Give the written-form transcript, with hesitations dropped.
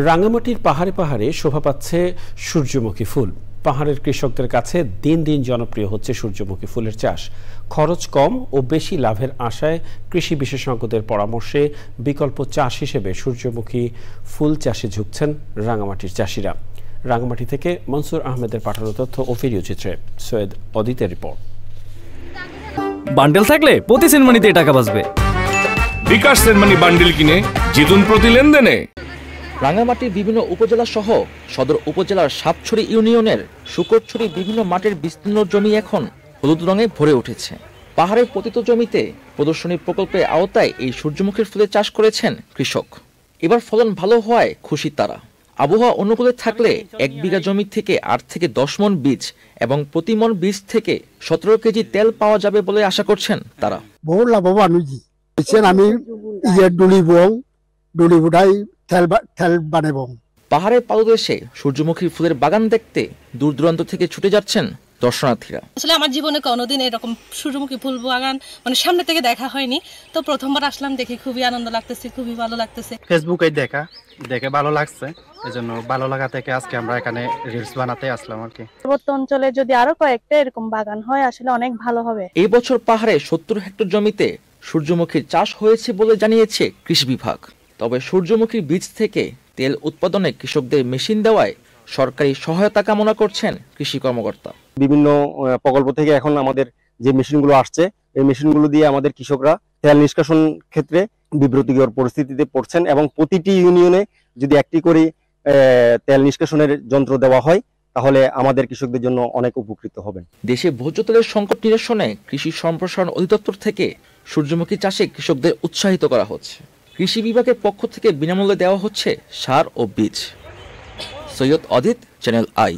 রাঙামাটির পাহাড়ে পাহাড়ে শোভা পাচ্ছে সূর্যমুখী ফুল। পাহাড়ের কৃষকদের কাছে দিন দিন জনপ্রিয় হচ্ছে সূর্যমুখী ফুলের চাষ। খরচ কম ও বেশি লাভের আশায় কৃষি বিশেষজ্ঞদের পরামর্শে বিকল্প চাষ হিসেবে সূর্যমুখী ফুল চাষে ঝুঁকছেন রাঙামাটির চাষিরা। রাঙামাটি থেকে মনসুর আহমেদের পাঠানো তথ্য ও ভিডিও চিত্রে সৈয়দ অদিতের রিপোর্ট। বান্ডেল থাকলে প্রতি সেনমানিতে টাকা বাঁচবে। বিকাশ সেনমানি বান্ডেল কিনে জিতুন প্রতি লেনদেনে। রাঙামাটির বিভিন্ন উপজেলা সহ সদর উপজেলার সাতছড়ি ইউনিয়নের শুকরছড়ি বিভিন্ন মাঠের বিস্তীর্ণ জমি এখন হলুদ রঙে ভরে উঠেছে। পাহাড়ের পতিত জমিতে প্রদর্শনী প্রকল্পের আওতায় এই সূর্যমুখীর ফুলের চাষ করেছেন কৃষক। এবার ফলন ভালো হওয়ায় খুশি তারা। আবহাওয়া অনুকূলে থাকলে 1 বিঘা জমি থেকে 8 থেকে 10 মন বীজ এবং প্রতি মন বীজ থেকে 17 কেজি তেল পাওয়া যাবে বলে আশা করছেন তারা। বহু লাভবান হয়েছি। আমি ডুলি বুড়াই তেল বানাবো। পাহাড়ের পাদদেশে সূর্যমুখীর ফুলের বাগান দেখতে দূর দূরান্ত থেকে ছুটে যাচ্ছেন দর্শনার্থীরা। আসলে আমার জীবনে কোনোদিন এরকম সূর্যমুখী ফুল বাগান সামনে থেকে দেখা হয়নি, তো প্রথমবার আসলাম, দেখে খুবই আনন্দ লাগতেছে, খুবই ভালো লাগতেছে। ফেসবুকে দেখে ভালো লাগছে, এজন্য ভালো লাগা থেকে আজকে আমরা এখানে রিলস বানাতে আসলাম আর কি। পর্বত অঞ্চলে যদি আরো কয়েকটা এরকম বাগান হয় আসলে অনেক ভালো হবে। এই বছর পাহাড়ে 70 হেক্টর জমিতে সূর্যমুখীর চাষ হয়েছে বলে জানিয়েছে কৃষি বিভাগ। তবে সূর্যমুখীর বীজ থেকে তেল উৎপাদনে কৃষকদের মেশিন দেওয়ায় সরকারি সহায়তা কামনা করছেন কৃষি কর্মকর্তা। বিভিন্ন প্রকল্প থেকে এখন আমাদের যে মেশিনগুলো আসছে, এই মেশিনগুলো দিয়ে আমাদের কৃষকরা তেল নিষ্কাশন ক্ষেত্রে বিব্রতকর পরিস্থিতিতে পড়ছেন এবং প্রতিটি ইউনিয়নে যদি একটি করে তেল নিষ্কাশনের যন্ত্র দেওয়া হয় তাহলে আমাদের কৃষকদের জন্য অনেক উপকৃত হবেন। দেশে ভোজ্য তেলের সংকট নিরসনে কৃষি সম্প্রসারণ অধিদপ্তর থেকে সূর্যমুখী চাষে কৃষকদের উৎসাহিত করা হচ্ছে। কৃষি বিভাগের পক্ষ থেকে বিনামূল্যে দেওয়া হচ্ছে সার ও বীজ। সৈয়দ অদিত, চ্যানেল আই।